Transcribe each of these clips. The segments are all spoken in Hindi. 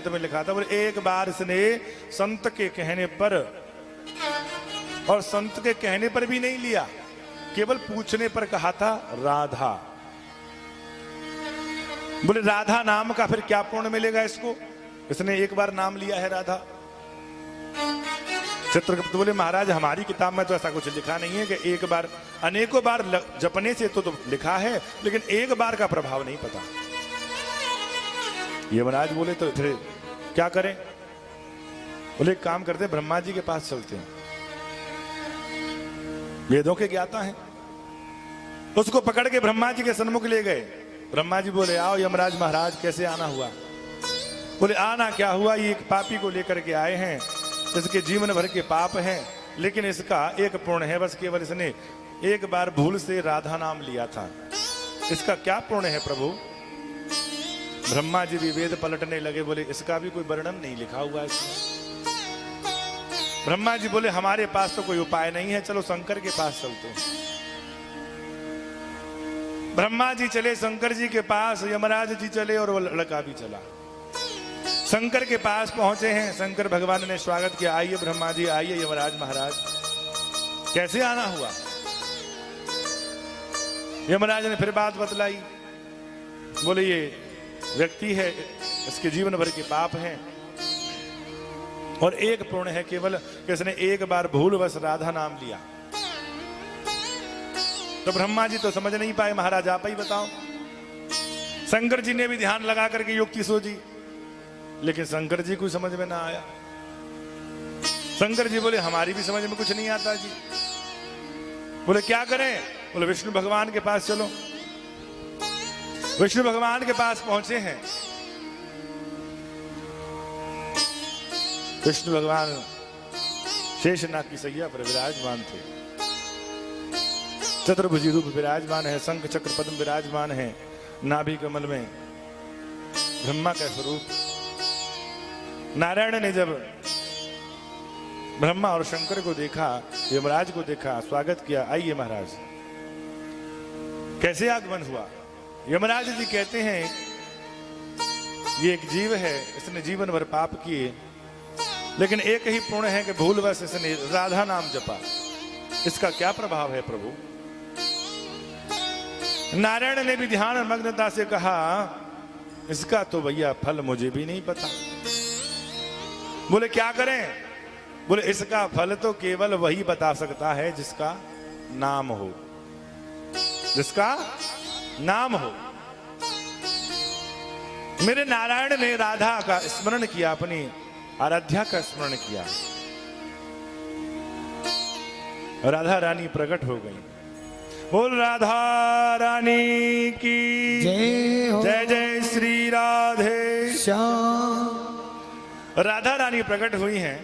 ग्रंथ में लिखा था, बोले एक बार इसने संत के कहने पर, और संत के कहने पर भी नहीं लिया, केवल पूछने पर कहा था राधा। बोले राधा नाम का फिर क्या पुण्य मिलेगा इसको, इसने एक बार नाम लिया है राधा। चित्रगुप्त बोले महाराज हमारी किताब में तो ऐसा कुछ लिखा नहीं है कि एक बार, अनेकों बार जपने से तो लिखा है, लेकिन एक बार का प्रभाव नहीं पता। यमराज बोले तो फिर क्या करें? बोले एक काम करते, ब्रह्मा जी के पास चलते हैं, वेदों के ज्ञाता हैं। उसको पकड़ के ब्रह्मा जी के सन्मुख ले गए। ब्रह्मा जी बोले आओ यमराज महाराज, कैसे आना हुआ? बोले आना क्या हुआ, ये एक पापी को लेकर के आए हैं, इसके जीवन भर के पाप हैं, लेकिन इसका एक पुण्य है, बस केवल इसने एक बार भूल से राधा नाम लिया था, इसका क्या पुण्य है प्रभु? ब्रह्मा जी भी वेद पलटने लगे, बोले इसका भी कोई वर्णन नहीं लिखा हुआ इसमें। ब्रह्मा जी बोले हमारे पास तो कोई उपाय नहीं है, चलो शंकर के पास चलते हैं। ब्रह्मा जी चले शंकर जी के पास, यमराज जी चले और वो लड़का भी चला। शंकर के पास पहुंचे हैं, शंकर भगवान ने स्वागत किया, आइए ब्रह्मा जी आइए यमराज महाराज, कैसे आना हुआ? यमराज ने फिर बात बतलाई। बोले ये व्यक्ति है, इसके जीवन भर के पाप हैं और एक पुण्य है केवल कि इसने एक बार भूलवश राधा नाम लिया। तो ब्रह्मा जी तो समझ नहीं पाए, महाराज आप ही बताओ। शंकर जी ने भी ध्यान लगा करके युक्ति सोची, लेकिन शंकर जी को समझ में ना आया। शंकर जी बोले हमारी भी समझ में कुछ नहीं आता जी। बोले क्या करें? बोले विष्णु भगवान के पास चलो। विष्णु भगवान के पास पहुंचे हैं। विष्णु भगवान शेषनाग की सैया पर विराजमान थे, चतुर्भुजी रूप विराजमान है, शंख चक्र पद्म विराजमान है, नाभि कमल में ब्रह्मा का स्वरूप। नारायण ने जब ब्रह्मा और शंकर को देखा, यमराज को देखा, स्वागत किया, आइए महाराज। कैसे आगमन हुआ? यमराज जी कहते हैं ये एक जीव है, इसने जीवन भर पाप किए, लेकिन एक ही पुण्य है कि भूलवश इसने राधा नाम जपा, इसका क्या प्रभाव है प्रभु? नारायण ने भी ध्यान मग्नता से कहा इसका तो भैया फल मुझे भी नहीं पता। बोले क्या करें? बोले इसका फल तो केवल वही बता सकता है जिसका नाम हो, जिसका नाम हो। मेरे नारायण ने राधा का स्मरण किया, अपनी आराध्या का स्मरण किया, राधा रानी प्रकट हो गई। बोल राधा रानी की जय हो। जय जय श्री राधे श्याम। राधा रानी प्रकट हुई हैं।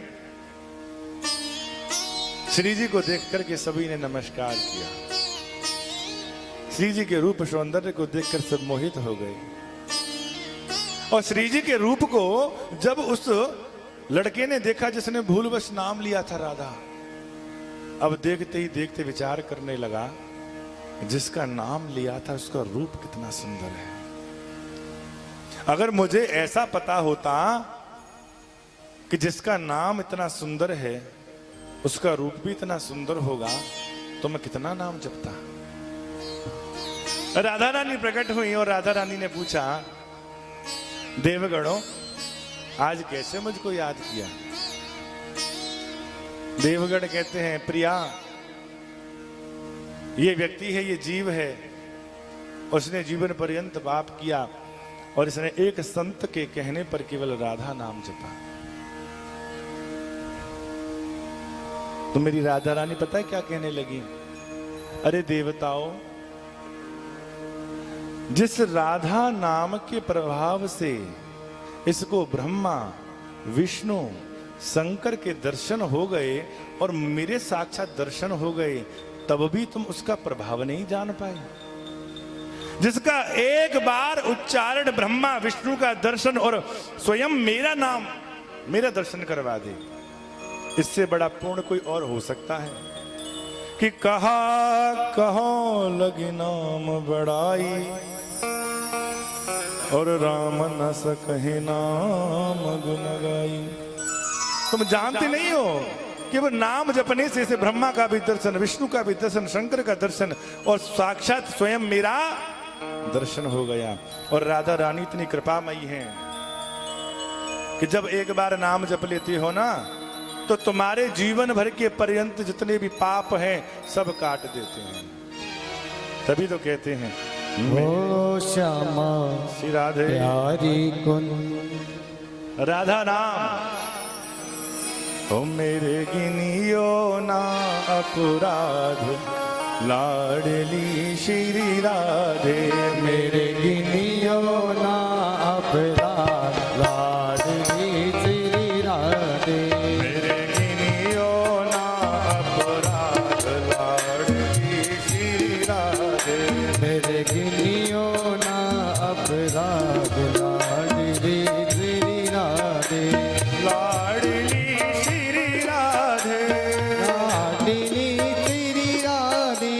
श्री जी को देख करके सभी ने नमस्कार किया। श्री जी के रूप सौंदर्य को देखकर सब मोहित हो गए। और श्री जी के रूप को जब उस लड़के ने देखा जिसने भूलवश नाम लिया था राधा, अब देखते ही देखते विचार करने लगा, जिसका नाम लिया था उसका रूप कितना सुंदर है। अगर मुझे ऐसा पता होता कि जिसका नाम इतना सुंदर है उसका रूप भी इतना सुंदर होगा, तो मैं कितना नाम जपता। राधा रानी प्रकट हुई और राधा रानी ने पूछा, देवगणों आज कैसे मुझको याद किया? देवगण कहते हैं प्रिया, ये व्यक्ति है, ये जीव है, उसने जीवन पर्यंत पाप किया और इसने एक संत के कहने पर केवल राधा नाम जपा। तो मेरी राधा रानी पता है क्या कहने लगी? अरे देवताओं, जिस राधा नाम के प्रभाव से इसको ब्रह्मा विष्णु शंकर के दर्शन हो गए और मेरे साक्षात दर्शन हो गए, तब भी तुम उसका प्रभाव नहीं जान पाए। जिसका एक बार उच्चारण ब्रह्मा विष्णु का दर्शन और स्वयं मेरा नाम मेरा दर्शन करवा दे, इससे बड़ा पूर्ण कोई और हो सकता है? कि कहा कहो लगी नाम बड़ाई, और राम न सकहि नाम गुण गाई। तुम जानते नहीं हो कि वो नाम जपने से ब्रह्मा का भी दर्शन, विष्णु का भी दर्शन, शंकर का दर्शन और साक्षात स्वयं मेरा दर्शन हो गया। और राधा रानी इतनी कृपामयी है कि जब एक बार नाम जप लेती हो ना तो तुम्हारे जीवन भर के पर्यंत जितने भी पाप हैं सब काट देते हैं। तभी तो कहते हैं ओ श्यामा श्री राधे प्यारी कुन राधा नाम ओ मेरे गिनियो ना अपराध लाडली श्री राधे मेरे गिनियो ना अपराध लाडली श्री राधे मेरे गिनियो ना अपराध लाडली श्री राधे मेरे गिनियो ना अपराध लाडली श्री राधे लाडली श्री राधे लाडली श्री राधे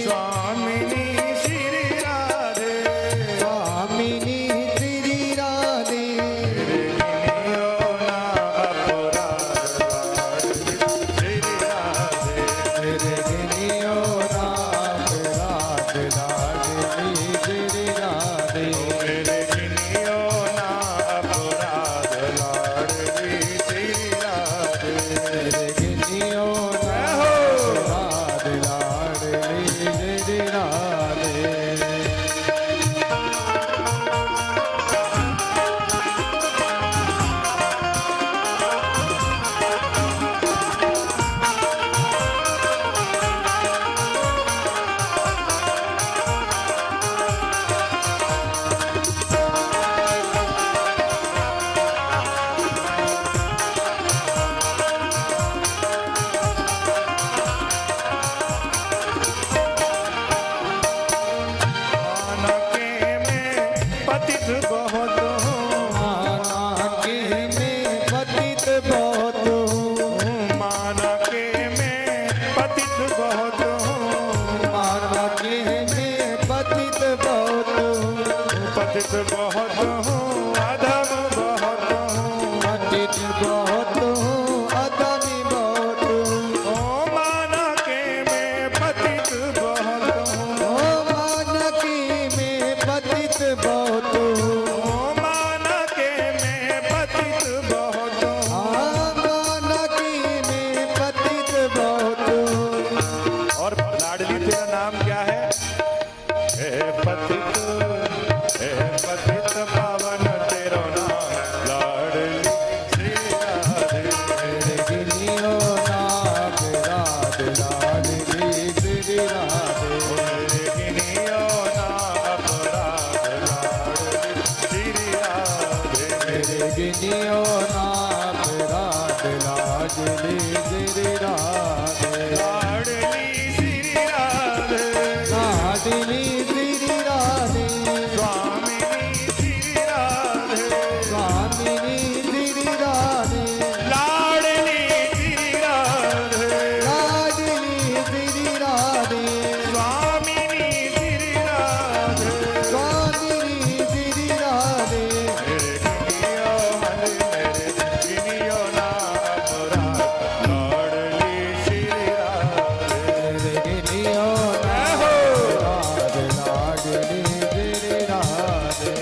स्वामिनी श्री राधे स्वामिनी श्री राधे गिनियो ना अपराध लाडली श्री राधे मेरे गिनियो ना अपराध लाडली श्री राधे मेरे गिनियो ना अपराध लाडली श्री राधे मेरे गिनियो ना अपराध लाडली श्री राधे मानके में पतित बहुत हूँ मानके में पतित बहुत हूँ मानके में पतित बहुत हूँ मानके में पतित बहुत हूँ पतित बहुत हूँ अधम बहुत हूँ पतित बहुत हूँ अधमी बहुत हूँ ओ मानके में पतित बहुत हूँ ओ मानकी में पतित बहुत हूँ ओ मानके में पतित बहुत हूँ मानकी में पतित बहुत हूँ और लाडली तेरा नाम क्या है? हे पतित पावन तेरो नाम लाडली श्री राधे मेरे गिनियो ना अपराध लाडली श्री राधे मेरे गिनियो ना अपराध लाडली श्री राधे मेरे गिनियो ना अपराध लाडली श्री राधे लाडली श्री राधे लाडली श्री राधे स्वामिनी श्री राधे स्वामिनी श्री राधे लाडली श्री राधे लाडली श्री राधे स्वामिनी श्री राधे स्वामिनी श्री राधे मेरे गिनियो मेरे गिनियो ना अपराध लाडली श्री राधे मेरे गिनियो ना अपराध लाडली श्री राधे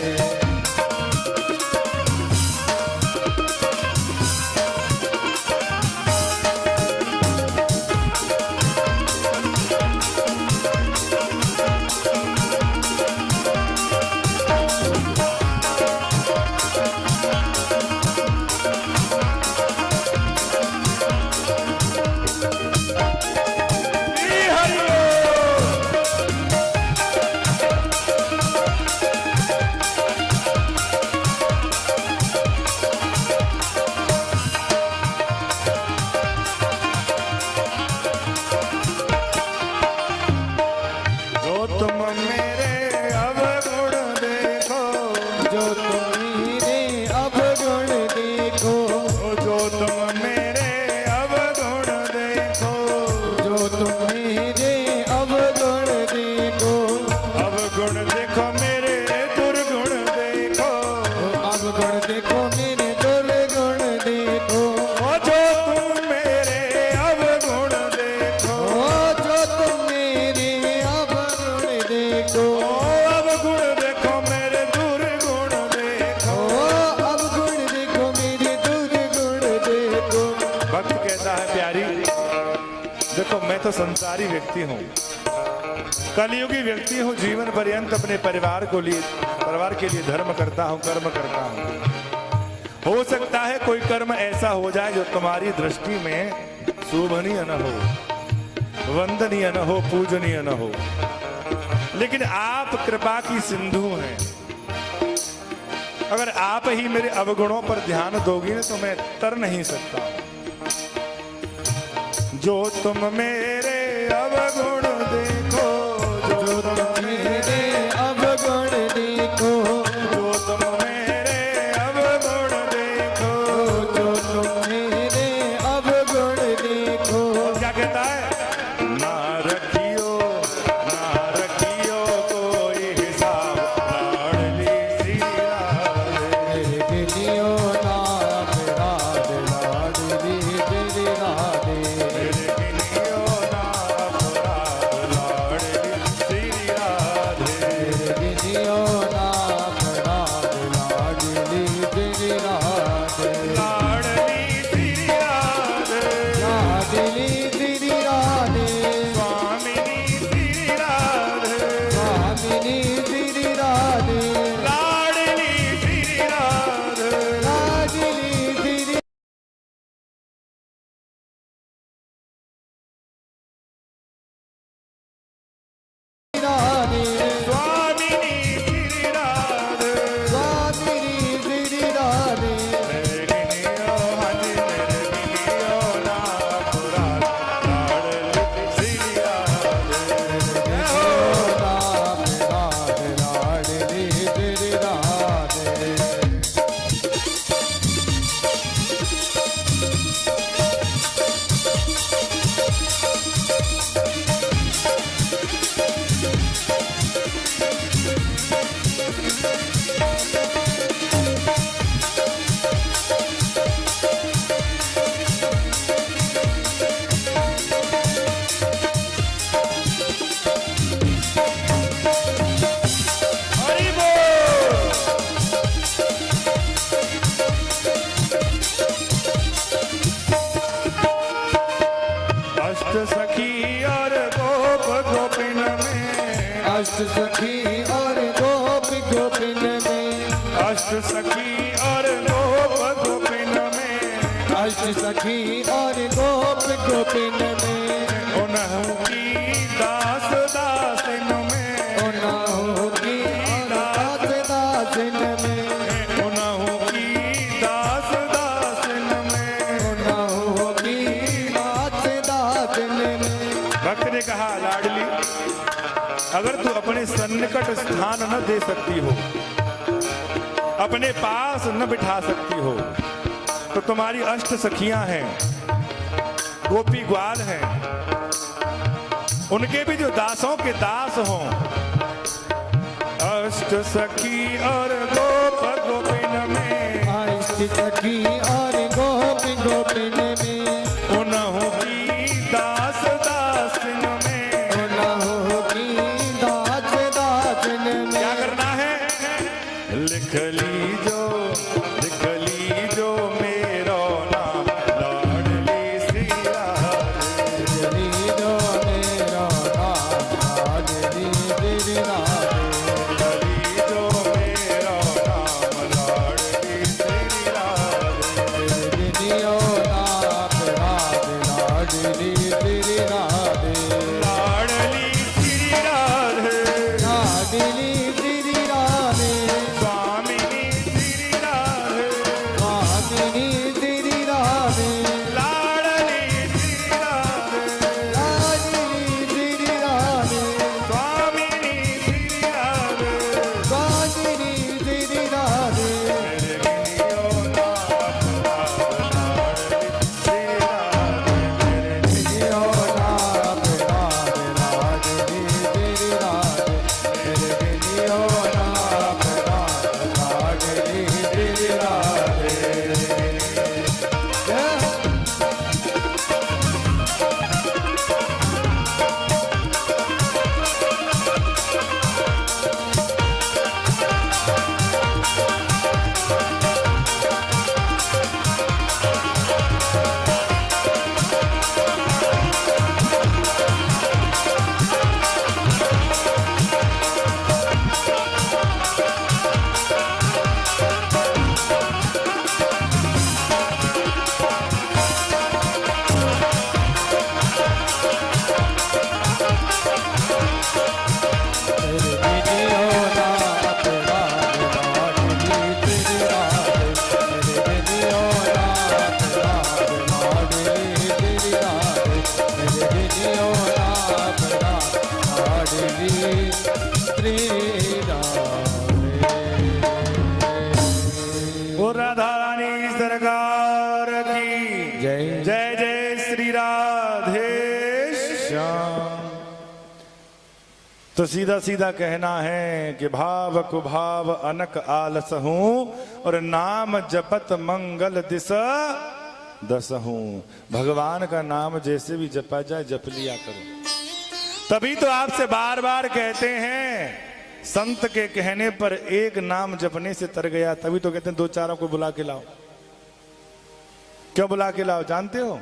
श्री हरि जो तुम मेरे अवगुण देखो जो तुम्हारे अवगुण देखो जो तुम मेरे अवगुण देखो जो तुम्हारे अवगुण देखो अवगुण देखो मेरे दुर्गुण देखो मैं तो संसारी व्यक्ति हूँ, कलयुगी व्यक्ति हूँ। जीवन पर्यंत अपने परिवार के लिए धर्म करता हूँ, कर्म करता हूँ। हो सकता है कोई कर्म ऐसा हो जाए जो तुम्हारी दृष्टि में शोभनीय न हो, वंदनीय न हो, पूजनीय न हो, लेकिन आप कृपा की सिंधु हैं। अगर आप ही मेरे अवगुणों पर ध्यान दोगी तो मैं तर नहीं सकता। जो तुम मेरे अवगुण देखो, जो तुम मेरे अवगुण देखो, जो तुम मेरे अवगुण देखो, जो तुम मेरे अवगुण देखो। क्या कहता है? ना रखियो कोई हिसाब, लाडली श्री राधे। मेरे गिनियो नाम राधे, लाडली तेरी राधे। मेरे गिनियो नाम लाडली श्री राधे। मेरे गिनियो नाम राधे, लाडली तेरी राधे। लाडली श्री राधे। लाडली तेरी राधे, स्वामिनी श्री राधे। स्वामिनी तेरी राधे। लाडली श्री राधे। लाडली तेरी राधे, स्वामिनी श्री राधे। स्वामिनी तेरी राधे। मेरे गिनियो हाजी, मेरे गिनियो नाम लाडली श्री राधे। जय हो। नाम राधे, लाडली तेरी राधे। हरि बोल। अष्ट सखी और गोप गोपिन में, अष्ट सखी और गोप गोपिन में, अष्ट सखी और गोप गोपिन में, अष्ट सखी और गोप गोपिन में। उन्हु की दास दासिन में, उन्हों की दास दासिन में, उन्हु की दास दासिन में। उन्हों की दास दासिन में। भक्त ने कहा, लाडली अगर तू अपने सन्निकट स्थान न दे सकती हो, अपने पास न बिठा सकती हो, तो तुम्हारी अष्ट सखियां हैं, गोपी ग्वाल हैं, उनके भी जो दासों के दास हों। अष्ट सखी और गोप गोपिन में, अष्ट सखी और गोप गोपिन में, उन्हों की दास दासिन में। उन्हों की दास दासिन में। क्या करना है? लिख लीजो मेरो नाम लाडली श्री राधे। लीजो मेरा नाम लाडली तेरी राधे। लीजो मेरो नाम लाडली श्री राधे। लीजियो नाम राधे, लाडली तेरी राधे। लाडली श्री राधे। लाडली तेरी राधे, स्वामिनी श्री राधे। स्वामिनी तेरी राधे। लाडली श्री राधे। लाडली तेरी राधे, स्वामिनी श्री राधे। स्वामिनी तेरी राधे। मेरे गिनियो नाम लाडली श्री राधे। मेरे लीजियो नाम राधे, लाडली तेरी राधे। मेरे गिनियो तो सीधा सीधा कहना है कि भाव कुभाव अनक आलस हूं और नाम जपत मंगल दिशा दस हूं। भगवान का नाम जैसे भी जपा जाए जप लिया करो। तभी तो आपसे बार बार कहते हैं, संत के कहने पर एक नाम जपने से तर गया। तभी तो कहते हैं दो चारों को बुला के लाओ। क्यों बुला के लाओ जानते हो?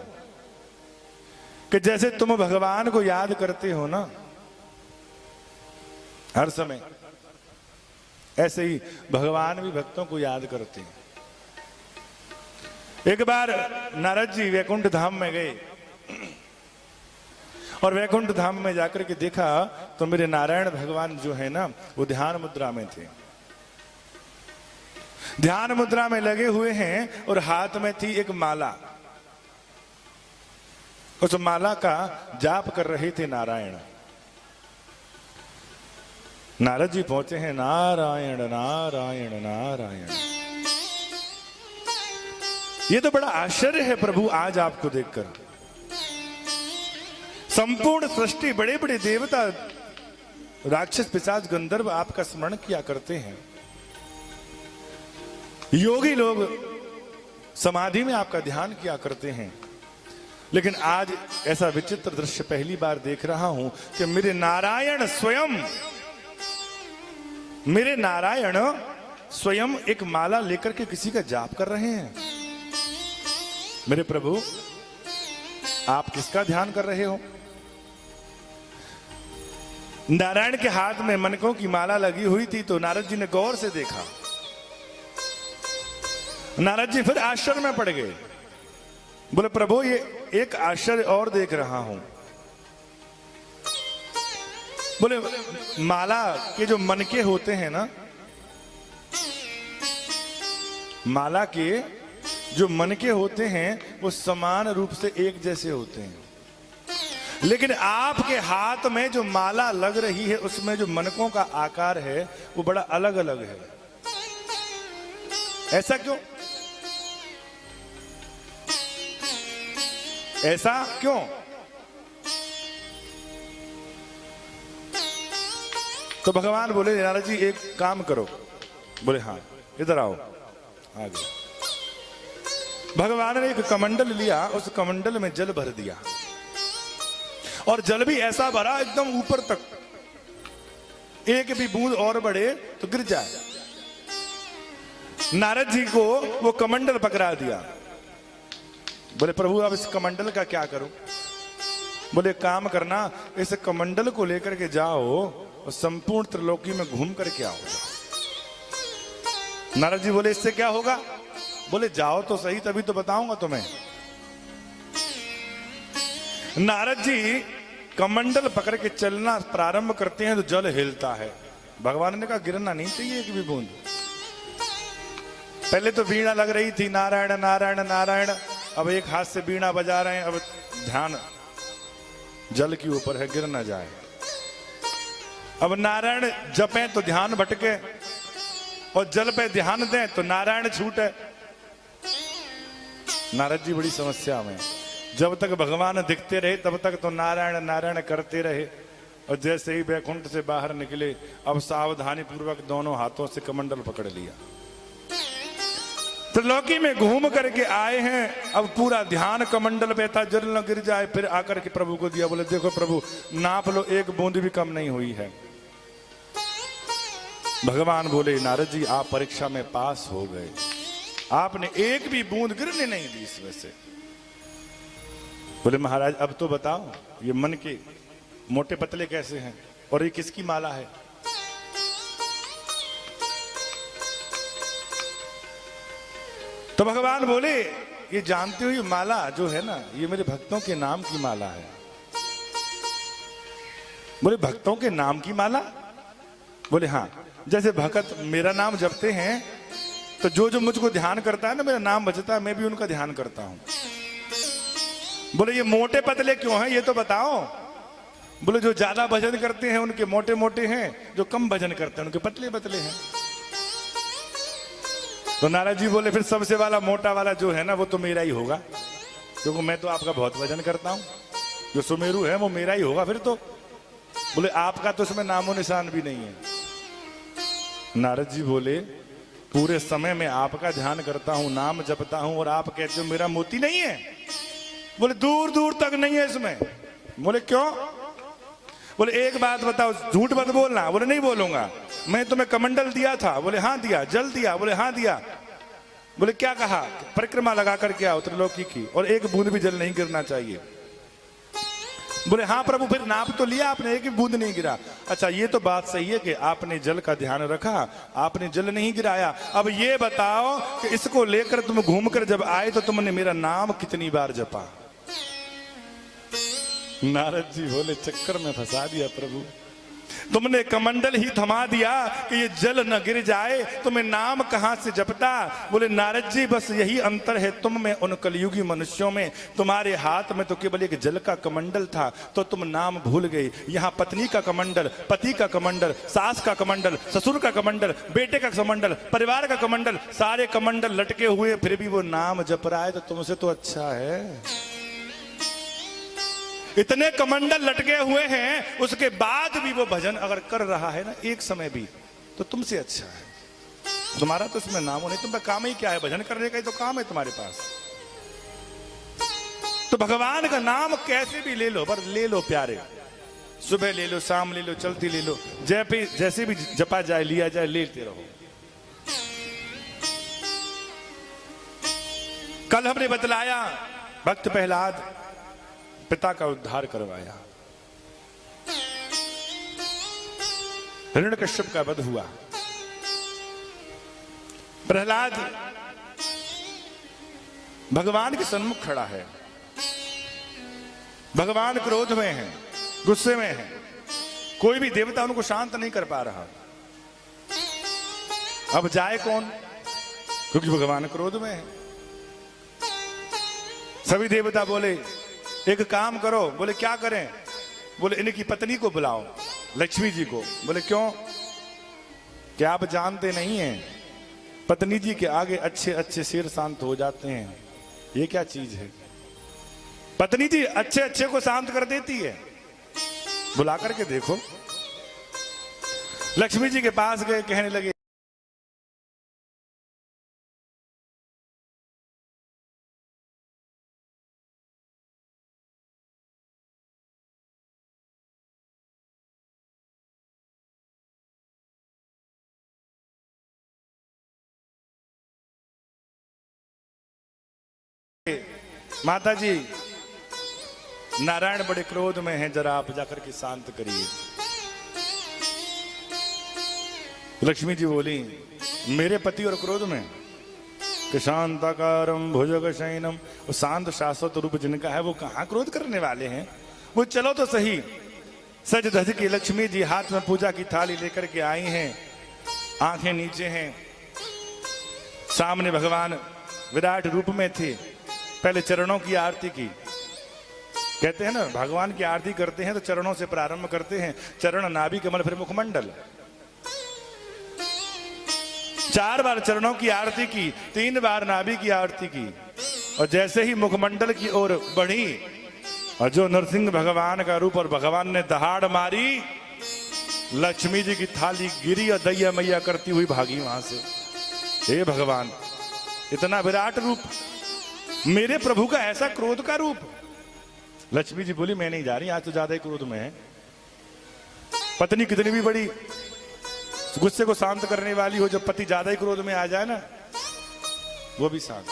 कि जैसे तुम भगवान को याद करते हो ना हर समय, ऐसे ही भगवान भी भक्तों को याद करते हैं। एक बार नारद जी वैकुंठ धाम में गए और वैकुंठ धाम में जाकर के देखा तो मेरे नारायण भगवान जो है ना वो ध्यान मुद्रा में थे। ध्यान मुद्रा में लगे हुए हैं और हाथ में थी एक माला। उस माला का जाप कर रहे थे नारायण। नारद जी पहुंचे हैं, नारायण नारायण नारायण। ये तो बड़ा आश्चर्य है प्रभु आज आपको देखकर। संपूर्ण सृष्टि, बड़े बड़े देवता, राक्षस पिशाच गंधर्व आपका स्मरण किया करते हैं। योगी लोग समाधि में आपका ध्यान किया करते हैं। लेकिन आज ऐसा विचित्र दृश्य पहली बार देख रहा हूं कि मेरे नारायण स्वयं एक माला लेकर के किसी का जाप कर रहे हैं। मेरे प्रभु आप किसका ध्यान कर रहे हो? नारायण के हाथ में मनकों की माला लगी हुई थी तो नारद जी ने गौर से देखा। नारद जी फिर आश्चर्य में पड़ गए। बोले प्रभु ये एक आश्चर्य और देख रहा हूं। बोले माला के जो मनके होते हैं ना, माला के जो मनके होते हैं वो समान रूप से एक जैसे होते हैं, लेकिन आपके हाथ में जो माला लग रही है उसमें जो मनकों का आकार है वो बड़ा अलग अलग है। ऐसा क्यों? ऐसा क्यों? तो भगवान बोले नारद जी एक काम करो। बोले हाँ इधर आओ। आ गए। भगवान ने एक कमंडल लिया, उस कमंडल में जल भर दिया और जल भी ऐसा भरा एकदम ऊपर तक, एक भी बूंद और बढ़े तो गिर जाए। नारद जी को वो कमंडल पकड़ा दिया। बोले प्रभु अब इस कमंडल का क्या करूं? बोले काम करना, इस कमंडल को लेकर के जाओ और संपूर्ण त्रिलोकी में घूम करके आओ। नारद जी बोले इससे क्या होगा? बोले जाओ तो सही, तभी तो बताऊंगा तुम्हें। नारद जी कमंडल पकड़ के चलना प्रारंभ करते हैं तो जल हिलता है। भगवान ने कहा गिरना नहीं चाहिए एक भी बूंद। पहले तो वीणा लग रही थी, नारायण नारायण नारायण। अब एक हाथ से वीणा बजा रहे हैं, अब ध्यान जल के ऊपर है, गिर ना जाए। अब नारायण जपें तो ध्यान भटके और जल पे ध्यान दें तो नारायण छूटे। नारद जी बड़ी समस्या में। जब तक भगवान दिखते रहे तब तक तो नारायण नारायण करते रहे और जैसे ही वैकुंठ से बाहर निकले अब सावधानी पूर्वक दोनों हाथों से कमंडल पकड़ लिया। त्रिलोकी में घूम करके आए हैं, अब पूरा ध्यान कमंडल पे था, जल न गिर जाए। फिर आकर के प्रभु को दिया। बोले देखो प्रभु नाप लो, एक बूंद भी कम नहीं हुई है। भगवान बोले नारद जी आप परीक्षा में पास हो गए, आपने एक भी बूंद गिरने नहीं दी इसमें से। बोले महाराज अब तो बताओ ये मन के मोटे पतले कैसे हैं और ये किसकी माला है? तो भगवान बोले ये जानते हो ये माला जो है ना ये मेरे भक्तों के नाम की माला है। बोले भक्तों के नाम की माला? बोले हाँ, जैसे भक्त मेरा नाम जपते हैं तो जो जो मुझको ध्यान करता है ना, मेरा नाम बचता है, मैं भी उनका ध्यान करता हूं। बोले ये मोटे पतले क्यों हैं ये तो बताओ। बोले जो ज्यादा भजन करते हैं उनके मोटे मोटे हैं, जो कम भजन करते हैं उनके पतले पतले हैं। तो नारद जी बोले फिर सबसे वाला मोटा वाला जो है ना वो तो मेरा ही होगा, क्योंकि मैं तो आपका बहुत भजन करता हूं। जो सुमेरु है वो मेरा ही होगा फिर तो। बोले आपका तो उसमें नामो निशान भी नहीं है। नारद जी बोले पूरे समय में आपका ध्यान करता हूं, नाम जपता हूं, और आप कहते हो मेरा मोती नहीं है। बोले दूर दूर तक नहीं है इसमें। बोले क्यों? बोले एक बात बताओ, झूठ मत बोलना। बोले नहीं बोलूंगा। मैं तुम्हें कमंडल दिया था। बोले हाँ दिया। जल दिया। बोले हाँ दिया। बोले क्या कहा? परिक्रमा लगा करके आओ त्रिलोकी की, और एक बूंद भी जल नहीं गिरना चाहिए। बोले हाँ प्रभु, फिर नाप तो लिया आपने, एक भी बूंद नहीं गिरा। अच्छा ये तो बात सही है कि आपने जल का ध्यान रखा, आपने जल नहीं गिराया। अब ये बताओ कि इसको लेकर तुम घूमकर जब आए तो तुमने मेरा नाम कितनी बार जपा? नारद जी बोले चक्कर में फंसा दिया प्रभु, तुमने कमंडल ही थमा दिया कि ये जल न गिर जाए, तुम्हें नाम कहां से जपता। बोले नारद जी बस यही अंतर है तुम में उन कलयुगी मनुष्यों में। तुम्हारे हाथ में तो केवल एक जल का कमंडल था तो तुम नाम भूल गए। यहाँ पत्नी का कमंडल, पति का कमंडल, सास का कमंडल, ससुर का कमंडल, बेटे का कमंडल, परिवार का कमंडल, सारे कमंडल लटके हुए, फिर भी वो नाम जप रहा है तो तुमसे तो अच्छा है। इतने कमंडल लटके हुए हैं, उसके बाद भी वो भजन अगर कर रहा है ना एक समय भी, तो तुमसे अच्छा है। तुम्हारा तो इसमें नाम हो नहीं, तुम्हारा काम ही क्या है? भजन करने का ही तो काम है तुम्हारे पास। तो भगवान का नाम कैसे भी ले लो, पर ले लो प्यारे। सुबह ले लो, शाम ले लो, चलती ले लो, जैसे भी जपा जाए, लिया जाए, लेते रहो। कल हमने बतलाया भक्त प्रहलाद पिता का उद्धार करवाया, हिरण्यकश्यप का वध हुआ। प्रहलाद भगवान के सन्मुख खड़ा है, भगवान क्रोध में है, गुस्से में है, कोई भी देवता उनको शांत नहीं कर पा रहा। अब जाए कौन? क्योंकि भगवान क्रोध में है। सभी देवता बोले एक काम करो। बोले क्या करें? बोले इनकी पत्नी को बुलाओ, लक्ष्मी जी को। बोले क्यों? क्या आप जानते नहीं हैं पत्नी जी के आगे अच्छे अच्छे शेर शांत हो जाते हैं? ये क्या चीज है? पत्नी जी अच्छे अच्छे को शांत कर देती है। बुला करके देखो। लक्ष्मी जी के पास गए, कहने लगे माता जी नारायण बड़े क्रोध में हैं, जरा आप जाकर के शांत करिए। लक्ष्मी जी बोली मेरे पति और क्रोध में? कि शांताकारम भुजग शयनम, वो शांत शाश्वत रूप जिनका है वो कहां क्रोध करने वाले हैं? वो चलो तो सही। सज धज की लक्ष्मी जी हाथ में पूजा की थाली लेकर के आई हैं, आंखें नीचे हैं, सामने भगवान विराट रूप में थे। पहले चरणों की आरती की। कहते हैं ना भगवान की आरती करते हैं तो चरणों से प्रारंभ करते हैं। चरण, नाभि कमल, फिर मुखमंडल। 4 बार चरणों की आरती की, 3 बार नाभि की आरती की, और जैसे ही मुखमंडल की ओर बढ़ी और जो नरसिंह भगवान का रूप, और भगवान ने दहाड़ मारी, लक्ष्मी जी की थाली गिरी और दैया मैया करती हुई भागी वहां से। हे भगवान, इतना विराट रूप, मेरे प्रभु का ऐसा क्रोध का रूप। लक्ष्मी जी बोली मैं नहीं जा रही, आज तो ज्यादा ही क्रोध में है। पत्नी कितनी भी बड़ी गुस्से को शांत करने वाली हो, जब पति ज्यादा ही क्रोध में आ जाए ना, वो भी शांत।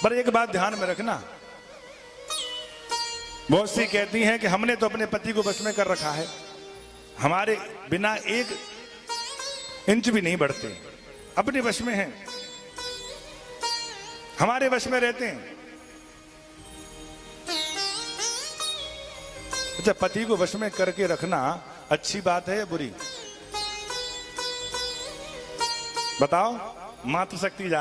पर एक बात ध्यान में रखना, बहुत सी कहती हैं कि हमने तो अपने पति को वश में कर रखा है, हमारे बिना 1 इंच भी नहीं बढ़ते, अपने वश में हैं, हमारे वश में रहते हैं। अच्छा, पति को वश में करके रखना अच्छी बात है या बुरी? बताओ। मातृशक्ति